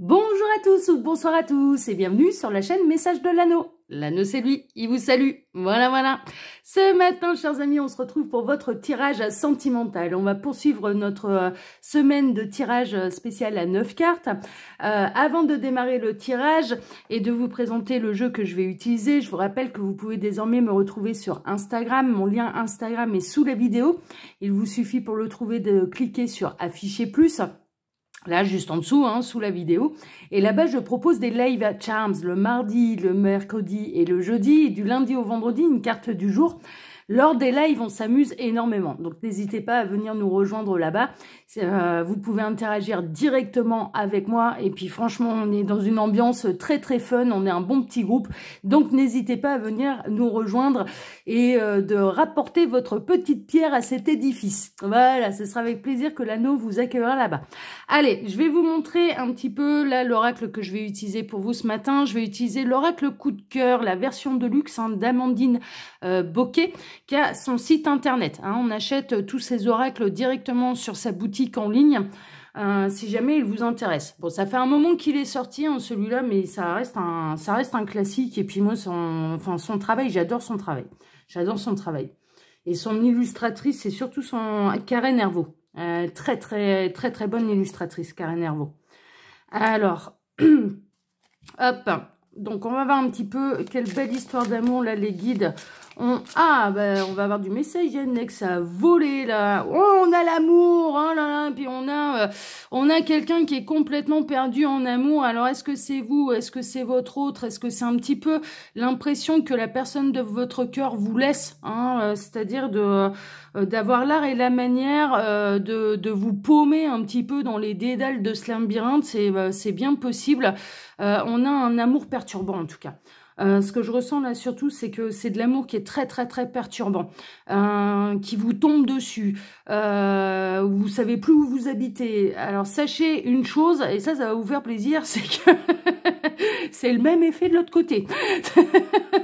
Bonjour à tous ou bonsoir à tous et bienvenue sur la chaîne Message de l'Anneau. L'anneau c'est lui, il vous salue. Voilà. Ce matin, chers amis, on se retrouve pour votre tirage sentimental. On va poursuivre notre semaine de tirage spécial à 9 cartes. Avant de démarrer le tirage et de vous présenter le jeu que je vais utiliser, je vous rappelle que vous pouvez désormais me retrouver sur Instagram. Mon lien Instagram est sous la vidéo. Il vous suffit pour le trouver de cliquer sur afficher plus. Là, juste en dessous, sous la vidéo. Et là-bas, je propose des live à Charms le mardi, le mercredi et le jeudi. Et du lundi au vendredi, une carte du jour. Lors des lives, on s'amuse énormément. Donc, n'hésitez pas à venir nous rejoindre là-bas. Vous pouvez interagir directement avec moi. Et puis, franchement, on est dans une ambiance très, très fun. On est un bon petit groupe. Donc, n'hésitez pas à venir nous rejoindre et de rapporter votre petite pierre à cet édifice. Voilà, ce sera avec plaisir que l'anneau vous accueillera là-bas. Allez, je vais vous montrer un petit peu là l'oracle que je vais utiliser pour vous ce matin. Je vais utiliser l'oracle coup de cœur, la version de luxe d'Amandine Bocquet, qui a son site internet. On achète tous ces oracles directement sur sa boutique en ligne, si jamais il vous intéresse. Bon, ça fait un moment qu'il est sorti, celui-là, mais ça reste un classique. Et puis moi, son travail, j'adore son travail. J'adore son travail. Et son illustratrice, c'est surtout son Karen Hervaux. Très bonne illustratrice, Karen Hervaux. Alors, hop. Donc, on va voir un petit peu quelle belle histoire d'amour, là, les guides. On va avoir du message annexe à voler, là. Oh, on a l'amour, oh là là. Puis on a quelqu'un qui est complètement perdu en amour. Alors, est-ce que c'est vous? Est-ce que c'est votre autre? Est-ce que c'est un petit peu l'impression que la personne de votre cœur vous laisse, c'est-à-dire d'avoir l'art et la manière de vous paumer un petit peu dans les dédales de ce labyrinthe. C'est bien possible. On a un amour perturbant, en tout cas. Ce que je ressens là surtout, c'est que c'est de l'amour qui est très perturbant, qui vous tombe dessus. Vous savez plus où vous habitez. Alors sachez une chose, et ça va vous faire plaisir, c'est que c'est le même effet de l'autre côté.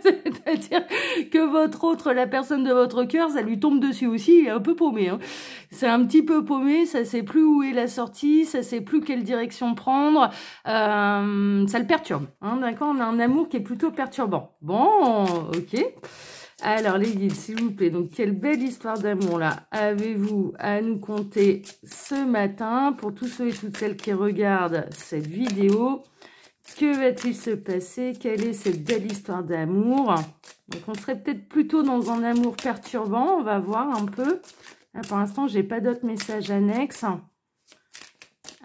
C'est-à-dire que la personne de votre cœur, ça lui tombe dessus aussi, il est un peu paumé. C'est un petit peu paumé, ça sait plus où est la sortie, ça sait plus quelle direction prendre, ça le perturbe. D'accord, on a un amour qui est plutôt perturbant. Bon, ok. Alors les guides, s'il vous plaît, donc quelle belle histoire d'amour là avez-vous à nous conter ce matin pour tous ceux et toutes celles qui regardent cette vidéo? Que va-t-il se passer? Quelle est cette belle histoire d'amour? Donc on serait peut-être plutôt dans un amour perturbant, on va voir un peu. Là, pour l'instant, j'ai pas d'autres messages annexes.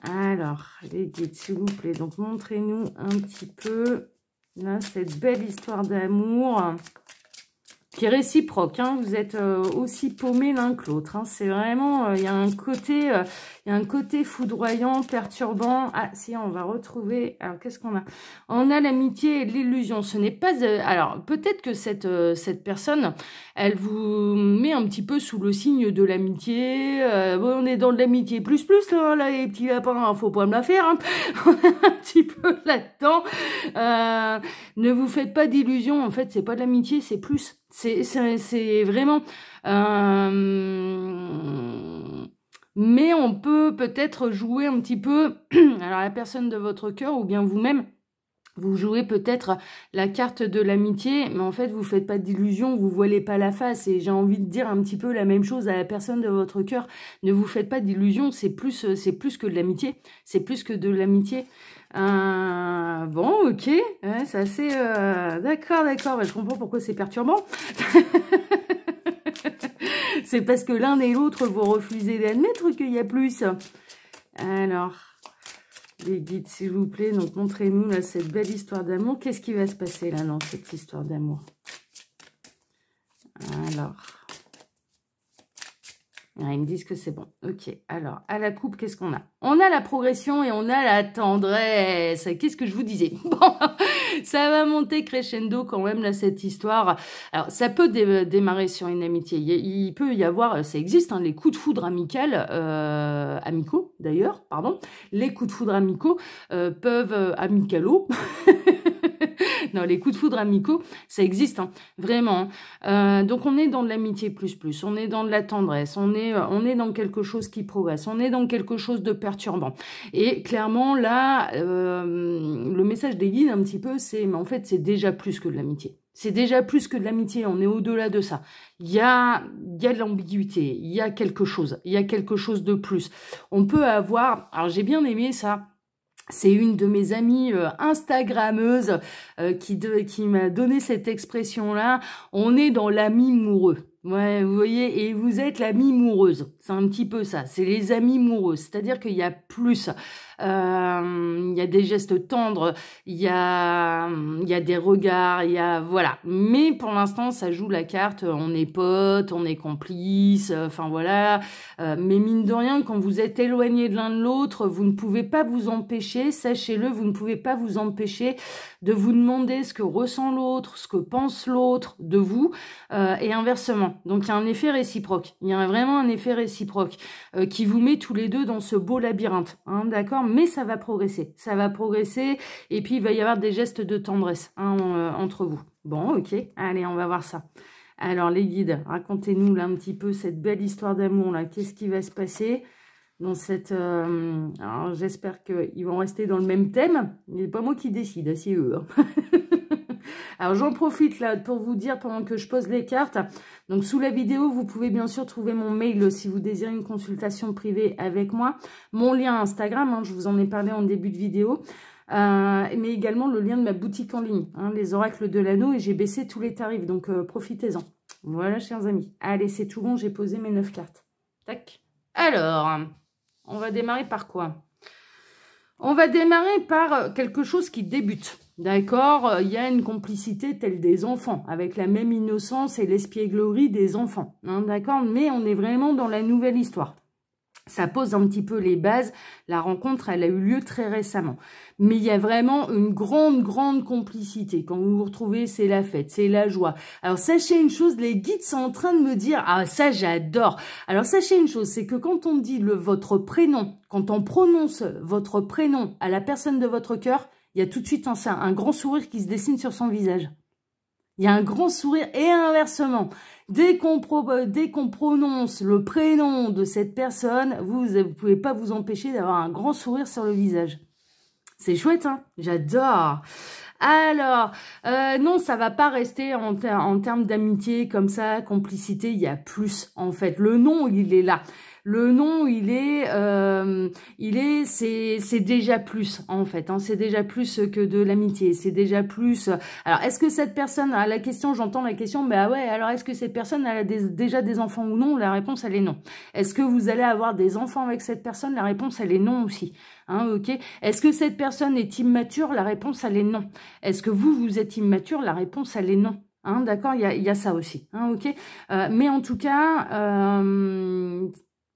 Alors, les guides, s'il vous plaît, donc montrez-nous un petit peu là, cette belle histoire d'amour qui est réciproque. Vous êtes aussi paumés l'un que l'autre. C'est vraiment, il y a un côté foudroyant, perturbant. Ah, si, on va retrouver. Alors, qu'est-ce qu'on a? On a l'amitié et l'illusion. Ce n'est pas. Alors, peut-être que cette personne, elle vous met un petit peu sous le signe de l'amitié. On est dans de l'amitié plus, là, les petits lapins, faut pas me la faire. On est un petit peu là-dedans. Ne vous faites pas d'illusions. En fait, c'est pas de l'amitié, c'est plus. C'est vraiment... mais on peut peut-être jouer un petit peu... Alors, la personne de votre cœur ou bien vous-même, vous jouez peut-être la carte de l'amitié, mais en fait, vous faites pas d'illusions, vous voilez pas la face. Et j'ai envie de dire un petit peu la même chose à la personne de votre cœur. Ne vous faites pas d'illusions, c'est plus que de l'amitié. C'est plus que de l'amitié. Bon, ok, ouais, c'est assez... D'accord, bah, je comprends pourquoi c'est perturbant. C'est parce que l'un et l'autre, vous refusez d'admettre qu'il y a plus. Alors, les guides, s'il vous plaît, donc montrez-nous là cette belle histoire d'amour. Qu'est-ce qui va se passer là dans cette histoire d'amour? Alors... ils me disent que c'est bon. Ok. Alors, à la coupe, qu'est-ce qu'on a? On a la progression et on a la tendresse. Qu'est-ce que je vous disais? Bon, ça va monter crescendo quand même, là, cette histoire. Alors, ça peut démarrer sur une amitié. Il peut y avoir, ça existe, les coups de foudre amicaux, d'ailleurs, pardon. Les coups de foudre amicaux peuvent, amicalo. Non, les coups de foudre amicaux, ça existe, hein, vraiment. Donc, on est dans de l'amitié plus, on est dans de la tendresse, on est dans quelque chose qui progresse, on est dans quelque chose de perturbant. Et clairement, là, le message des guides, un petit peu, mais en fait, c'est déjà plus que de l'amitié. C'est déjà plus que de l'amitié, on est au-delà de ça. Il y a de l'ambiguïté, il y a quelque chose de plus. On peut avoir, alors j'ai bien aimé ça, c'est une de mes amies instagrammeuses qui m'a donné cette expression-là, on est dans l'ami moureux. Ouais, vous voyez, et vous êtes l'amie moureuse. C'est un petit peu ça, c'est les amis moureux. C'est-à-dire qu'il y a plus, il y a des gestes tendres, il y a des regards, voilà. Mais pour l'instant, ça joue la carte, on est potes, on est complices, enfin voilà. Mais mine de rien, quand vous êtes éloignés de l'un de l'autre, vous ne pouvez pas vous empêcher, sachez-le, vous ne pouvez pas vous empêcher de vous demander ce que ressent l'autre, ce que pense l'autre de vous, et inversement. Donc, il y a un effet réciproque. Il y a vraiment un effet réciproque qui vous met tous les deux dans ce beau labyrinthe. Hein, d'accord? Mais ça va progresser. Ça va progresser. Et puis, il va y avoir des gestes de tendresse entre vous. Bon, ok. Allez, on va voir ça. Alors, les guides, racontez-nous là un petit peu cette belle histoire d'amour là. Qu'est-ce qui va se passer dans cette... Alors, j'espère qu'ils vont rester dans le même thème. Ce n'est pas moi qui décide, c'est eux. Hein. Alors, j'en profite là pour vous dire, pendant que je pose les cartes, donc sous la vidéo, vous pouvez bien sûr trouver mon mail si vous désirez une consultation privée avec moi, mon lien Instagram, hein, je vous en ai parlé en début de vidéo, mais également le lien de ma boutique en ligne, hein, les oracles de l'anneau, et j'ai baissé tous les tarifs, donc profitez-en. Voilà, chers amis. Allez, c'est tout bon, j'ai posé mes 9 cartes. Tac. Alors, on va démarrer par quoi? On va démarrer par quelque chose qui débute. D'accord, il y a une complicité telle des enfants, avec la même innocence et l'espièglerie des enfants. Hein, d'accord, mais on est vraiment dans la nouvelle histoire. Ça pose un petit peu les bases. La rencontre, elle a eu lieu très récemment. Mais il y a vraiment une grande complicité. Quand vous vous retrouvez, c'est la fête, c'est la joie. Alors, sachez une chose, les guides sont en train de me dire, ah, ça, j'adore. Alors, sachez une chose, c'est que quand on dit votre prénom, quand on prononce votre prénom à la personne de votre cœur, il y a tout de suite un grand sourire qui se dessine sur son visage. Il y a un grand sourire et inversement. Dès qu'on prononce le prénom de cette personne, vous ne pouvez pas vous empêcher d'avoir un grand sourire sur le visage. C'est chouette, hein? J'adore. Alors, non, ça va pas rester en termes d'amitié comme ça, complicité, il y a plus en fait. Le nom, il est là. Le nom, c'est déjà plus en fait. Hein, c'est déjà plus que de l'amitié. C'est déjà plus. Alors, est-ce que cette personne a la question? J'entends la question. Mais ah ouais. Alors, est-ce que cette personne a déjà des enfants ou non? La réponse, elle est non. Est-ce que vous allez avoir des enfants avec cette personne? La réponse, elle est non aussi. Hein, ok. Est-ce que cette personne est immature? La réponse, elle est non. Est-ce que vous êtes immature? La réponse, elle est non. Hein, d'accord. Il y a ça aussi. Hein, ok. Mais en tout cas.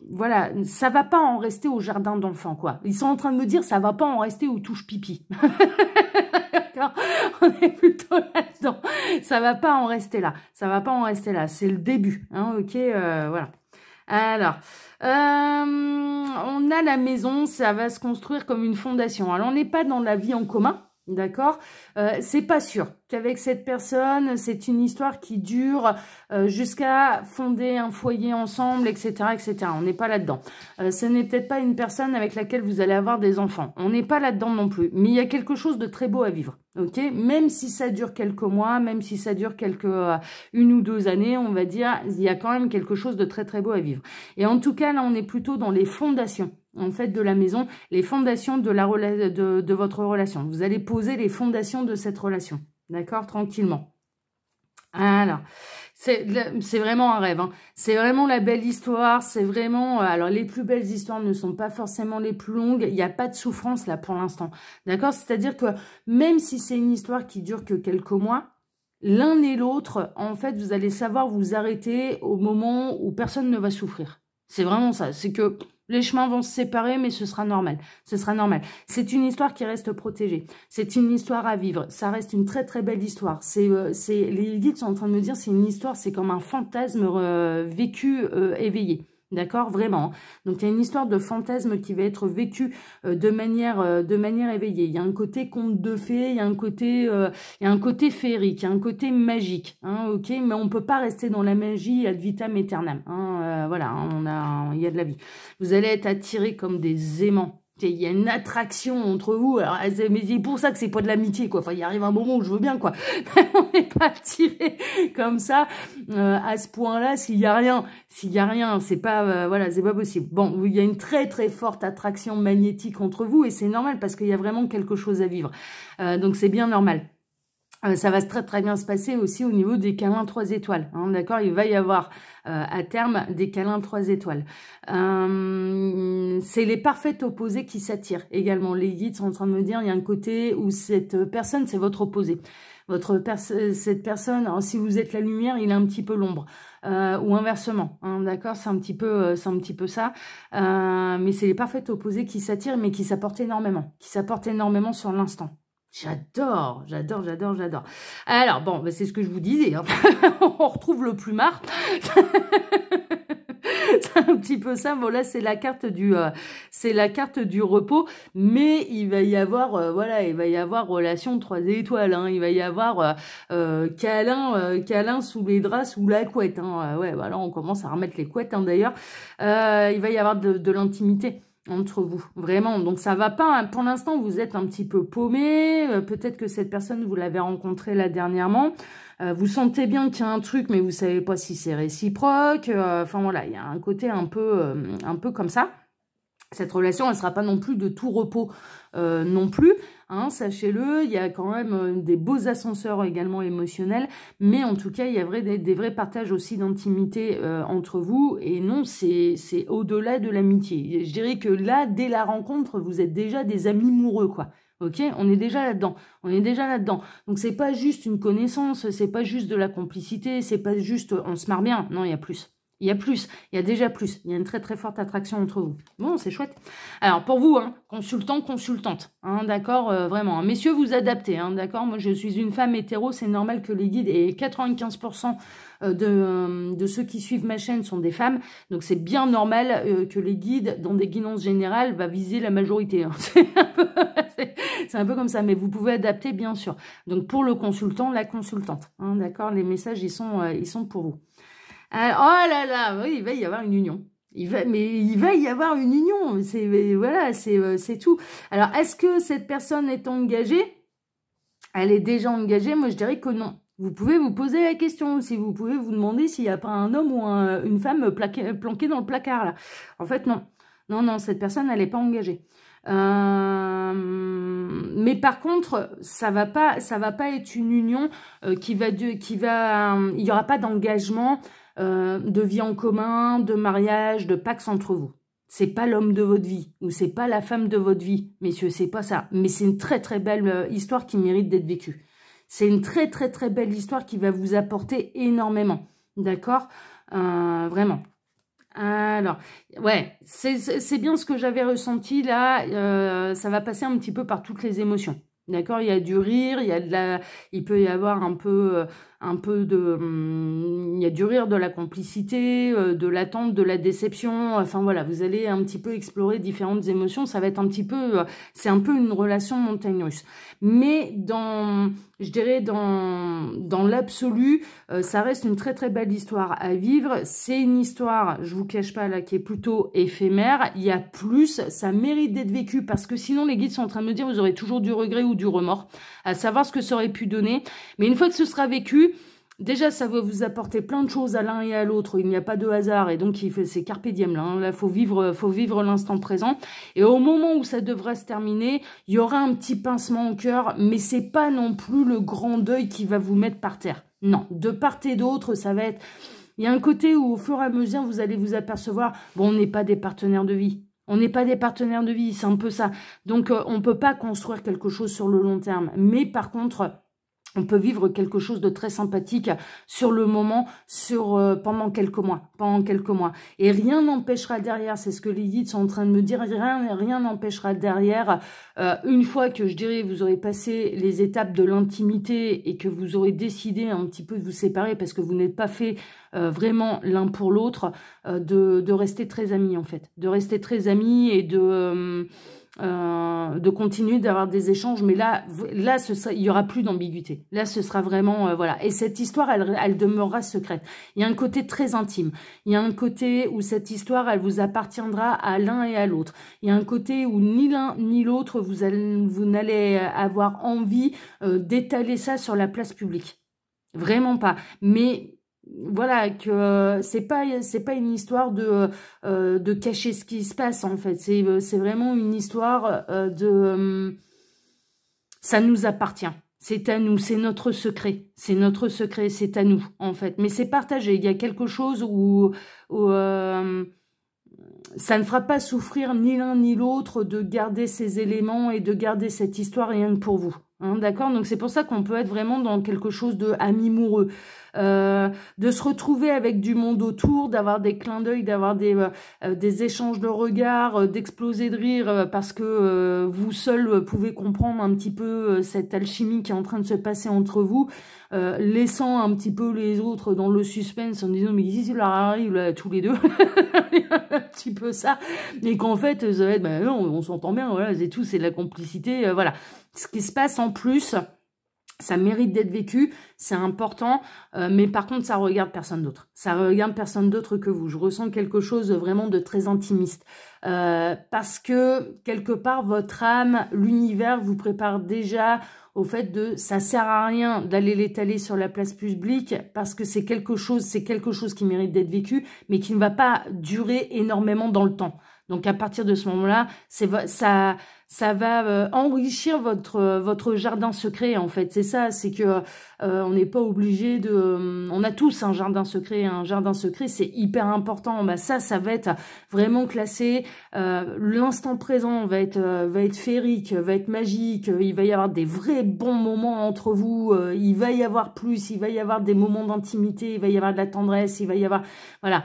Voilà, ça va pas en rester au jardin d'enfants, quoi. Ils sont en train de me dire, ça va pas en rester aux touches pipi. D'accord, on est plutôt là-dedans. Ça va pas en rester là. Ça va pas en rester là. C'est le début. Hein, ok, voilà. Alors, on a la maison, ça va se construire comme une fondation. Alors, on n'est pas dans la vie en commun. D'accord, c'est pas sûr qu'avec cette personne, c'est une histoire qui dure jusqu'à fonder un foyer ensemble, etc., etc. On n'est pas là-dedans. Ce n'est peut-être pas une personne avec laquelle vous allez avoir des enfants. On n'est pas là-dedans non plus. Mais il y a quelque chose de très beau à vivre. Ok, même si ça dure quelques mois, même si ça dure une ou deux années, on va dire, il y a quand même quelque chose de très très beau à vivre. Et en tout cas, là, on est plutôt dans les fondations. En fait, de la maison, les fondations de votre relation. Vous allez poser les fondations de cette relation. D'accord? Tranquillement. Alors, c'est vraiment un rêve. Hein. C'est vraiment la belle histoire. C'est vraiment... alors, les plus belles histoires ne sont pas forcément les plus longues. Il n'y a pas de souffrance là pour l'instant. D'accord? C'est-à-dire que même si c'est une histoire qui dure que quelques mois, l'un et l'autre, en fait, vous allez savoir vous arrêter au moment où personne ne va souffrir. C'est vraiment ça. C'est que... les chemins vont se séparer, mais ce sera normal. Ce sera normal. C'est une histoire qui reste protégée. C'est une histoire à vivre. Ça reste une très très belle histoire. Les guides sont en train de me dire, c'est une histoire, c'est comme un fantasme vécu, éveillé. D'accord, vraiment. Donc, il y a une histoire de fantasme qui va être vécue de manière éveillée. Il y a un côté conte de fées, il y a un côté féerique, il y a un côté magique. Hein, ok, mais on peut pas rester dans la magie ad vitam aeternam. Hein, voilà, il y a de la vie. Vous allez être attirés comme des aimants. Il y a une attraction entre vous. Alors, mais c'est pour ça que c'est pas de l'amitié, quoi. Enfin, il arrive un moment où je veux bien, quoi. On n'est pas attiré comme ça à ce point-là. S'il y a rien, c'est pas, voilà, c'est pas possible. Bon, il y a une très très forte attraction magnétique entre vous et c'est normal parce qu'il y a vraiment quelque chose à vivre. Donc c'est bien normal. Ça va très très bien se passer aussi au niveau des câlins 3 étoiles. Hein, d'accord, il va y avoir à terme des câlins 3 étoiles. C'est les parfaits opposés qui s'attirent également. Les guides sont en train de me dire, il y a un côté où cette personne, c'est votre opposé. Cette personne, alors si vous êtes la lumière, il est un petit peu l'ombre. Ou inversement, hein, d'accord, c'est un petit peu ça. Mais c'est les parfaits opposés qui s'attirent, mais qui s'apportent énormément sur l'instant. J'adore. Alors, bon, bah, c'est ce que je vous disais. Hein. On retrouve le plumard. C'est un petit peu ça. Bon, là, c'est la carte du repos. Mais il va y avoir, voilà, il va y avoir relation 3 étoiles. Hein. Il va y avoir câlin sous les draps, sous la couette. Hein. Ouais, voilà, on commence à remettre les couettes, hein, d'ailleurs. Il va y avoir de l'intimité entre vous, vraiment. Donc ça va pas, hein. Pour l'instant vous êtes un petit peu paumé, peut-être que cette personne vous l'avez rencontrée là dernièrement, vous sentez bien qu'il y a un truc mais vous savez pas si c'est réciproque, enfin voilà, il y a un côté un peu comme ça. Cette relation, elle sera pas non plus de tout repos non plus, hein, sachez-le, il y a quand même des beaux ascenseurs également émotionnels, mais en tout cas, il y a des vrais partages aussi d'intimité entre vous, et non, c'est au-delà de l'amitié. Je dirais que là, dès la rencontre, vous êtes déjà des amis amoureux, quoi. Ok, on est déjà là-dedans. Donc c'est pas juste une connaissance, c'est pas juste de la complicité, c'est pas juste on se marre bien, non, il y a plus. Il y a déjà plus. Il y a une très très forte attraction entre vous. Bon, c'est chouette. Alors, pour vous, hein, consultant, consultante, hein, d'accord, vraiment. Hein. Messieurs, vous adaptez, hein, d'accord. Moi, je suis une femme hétéro, c'est normal que les guides, et 95% de ceux qui suivent ma chaîne sont des femmes. Donc, c'est bien normal que les guides, dans des guidances générales, va viser la majorité. Hein. C'est un peu comme ça, mais vous pouvez adapter, bien sûr. Donc, pour le consultant, la consultante, hein, d'accord. Les messages, ils sont pour vous. Alors, oh là là, oui, il va y avoir une union. Il va y avoir une union. Voilà, c'est tout. Alors, est-ce que cette personne est engagée? Elle est déjà engagée? Moi, je dirais que non. Vous pouvez vous poser la question aussi. Vous pouvez vous demander s'il n'y a pas un homme ou une femme planquée dans le placard, là. En fait, non. Non, cette personne, elle n'est pas engagée. Mais par contre, ça va pas être une union il y aura pas d'engagement de vie en commun, de mariage, de pax entre vous. C'est pas l'homme de votre vie ou c'est pas la femme de votre vie, messieurs, c'est pas ça. Mais c'est une très très belle histoire qui mérite d'être vécue. C'est une très très très belle histoire qui va vous apporter énormément, d'accord, vraiment. Alors, ouais, c'est bien ce que j'avais ressenti là. Ça va passer un petit peu par toutes les émotions. D'accord, il y a du rire, il peut y avoir il y a du rire, de la complicité, de l'attente, de la déception. Enfin voilà, vous allez un petit peu explorer différentes émotions. Ça va être un petit peu, c'est un peu une relation montagne russe. Mais je dirais dans l'absolu, ça reste une très très belle histoire à vivre. C'est une histoire, je vous cache pas là, qui est plutôt éphémère. Il y a plus, ça mérite d'être vécu parce que sinon les guides sont en train de me dire vous aurez toujours du regret ou du remords, à savoir ce que ça aurait pu donner. Mais une fois que ce sera vécu, déjà ça va vous apporter plein de choses à l'un et à l'autre. Il n'y a pas de hasard et donc c'est carpe diem là. Hein. Là faut vivre l'instant présent. Et au moment où ça devra se terminer, il y aura un petit pincement au cœur, mais c'est pas non plus le grand deuil qui va vous mettre par terre. Non, de part et d'autre, ça va être. Il y a un côté où au fur et à mesure vous allez vous apercevoir, bon, on n'est pas des partenaires de vie. On n'est pas des partenaires de vie, c'est un peu ça. Donc, on ne peut pas construire quelque chose sur le long terme. Mais par contre, On peut vivre quelque chose de très sympathique sur le moment, pendant quelques mois. Et rien n'empêchera derrière, c'est ce que les guides sont en train de me dire, rien n'empêchera derrière, une fois que je dirais vous aurez passé les étapes de l'intimité et que vous aurez décidé un petit peu de vous séparer parce que vous n'êtes pas fait vraiment l'un pour l'autre, de rester très amis en fait. De rester très amis et de continuer d'avoir des échanges, mais là il y aura plus d'ambiguïté. Là, ce sera vraiment, voilà. Et cette histoire, elle demeurera secrète. Il y a un côté très intime. Il y a un côté où cette histoire, elle vous appartiendra à l'un et à l'autre. Il y a un côté où ni l'un ni l'autre, vous n'allez avoir envie d'étaler ça sur la place publique. Vraiment pas. Mais voilà, que c'est pas une histoire de cacher ce qui se passe en fait. C'est vraiment une histoire ça nous appartient. C'est à nous, c'est notre secret. C'est notre secret, c'est à nous en fait. Mais c'est partagé. Il y a quelque chose où ça ne fera pas souffrir ni l'un ni l'autre de garder ces éléments et de garder cette histoire rien que pour vous. Hein, d'accord? Donc c'est pour ça qu'on peut être vraiment dans quelque chose de amimoureux. De se retrouver avec du monde autour, d'avoir des clins d'œil, d'avoir des échanges de regards, d'exploser de rire parce que vous seul pouvez comprendre un petit peu cette alchimie qui est en train de se passer entre vous, laissant un petit peu les autres dans le suspense en disant mais ici leur arrive là, tous les deux un petit peu ça, et qu'en fait ça va être non, on s'entend bien, voilà, c'est tout, c'est de la complicité, voilà. Ce qui se passe en plus, ça mérite d'être vécu, c'est important, mais par contre, ça regarde personne d'autre. Ça regarde personne d'autre que vous. Je ressens quelque chose vraiment de très intimiste. Parce que, quelque part, votre âme, l'univers vous prépare déjà au fait de ça sert à rien d'aller l'étaler sur la place publique parce que c'est quelque chose qui mérite d'être vécu, mais qui ne va pas durer énormément dans le temps. Donc à partir de ce moment-là, ça va enrichir votre jardin secret en fait. C'est ça, c'est que on n'est pas obligé de... on a tous un jardin secret. Un jardin secret, c'est hyper important. Bah ça va être vraiment classé. L'instant présent va être féerique, va être magique. Il va y avoir des vrais bons moments entre vous. Il va y avoir plus. Il va y avoir des moments d'intimité. Il va y avoir de la tendresse. Il va y avoir... Voilà.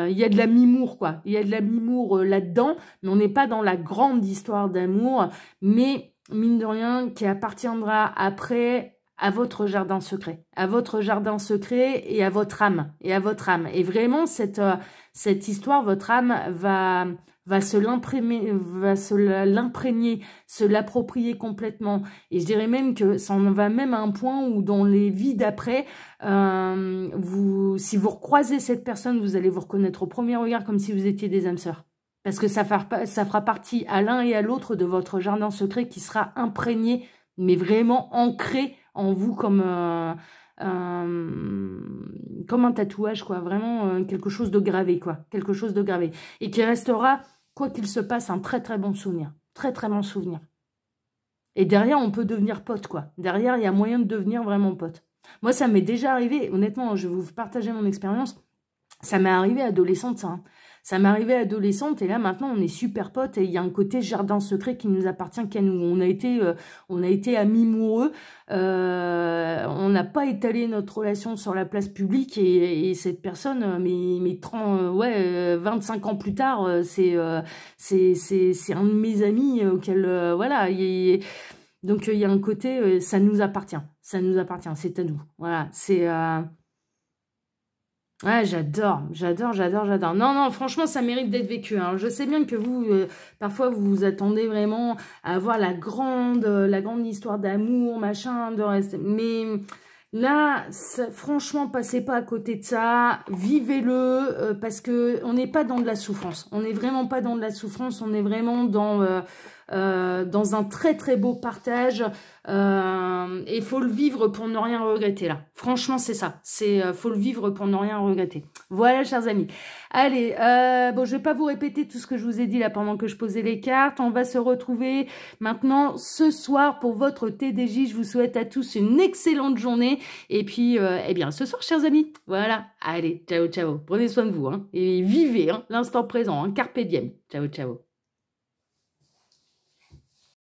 Il y a de la mimour, quoi. Il y a de la mimour là-dedans. Mais on n'est pas dans la grande histoire d'amour. Mais, mine de rien, qui appartiendra après... à votre jardin secret, et à votre âme, et vraiment cette histoire, votre âme va se l'imprégner, se l'approprier complètement, et je dirais même que ça en va même à un point où dans les vies d'après, si vous recroisez cette personne, vous allez vous reconnaître au premier regard comme si vous étiez des âmes sœurs. Parce que ça fera partie à l'un et à l'autre de votre jardin secret qui sera imprégné, mais vraiment ancré en vous comme un tatouage, quoi. Vraiment quelque chose de gravé, quoi. Quelque chose de gravé. Et qui restera, quoi qu'il se passe, un très très bon souvenir. Très très bon souvenir. Et derrière, on peut devenir pote, quoi. Derrière, il y a moyen de devenir vraiment pote. Moi, ça m'est déjà arrivé, honnêtement, je vais vous partager mon expérience. Ça m'est arrivé adolescente, ça. Hein. Ça m'est arrivé adolescente et là maintenant on est super potes et il y a un côté jardin secret qui nous appartient qu'à nous. On a été amoureux, on n'a pas étalé notre relation sur la place publique et cette personne, 25 ans plus tard, c'est un de mes amis auquel voilà. Donc il y a un côté, ça nous appartient, c'est à nous. Voilà, c'est ouais, j'adore. Non, franchement, ça mérite d'être vécu. Hein. Je sais bien que vous, parfois, vous vous attendez vraiment à avoir la grande histoire d'amour, machin, de reste. Mais là, franchement, passez pas à côté de ça. Vivez-le, parce que on n'est pas dans de la souffrance. On n'est vraiment pas dans de la souffrance. On est vraiment dans un très très beau partage. Et il faut le vivre pour ne rien regretter là. Franchement, c'est ça. Faut le vivre pour ne rien regretter. Voilà, chers amis. Allez, bon, je vais pas vous répéter tout ce que je vous ai dit là pendant que je posais les cartes. On va se retrouver maintenant ce soir pour votre TDJ. Je vous souhaite à tous une excellente journée. Et puis, eh bien, ce soir, chers amis. Voilà. Allez, ciao, ciao. Prenez soin de vous, hein. Et vivez, hein, l'instant présent, hein. Carpe diem. Ciao, ciao.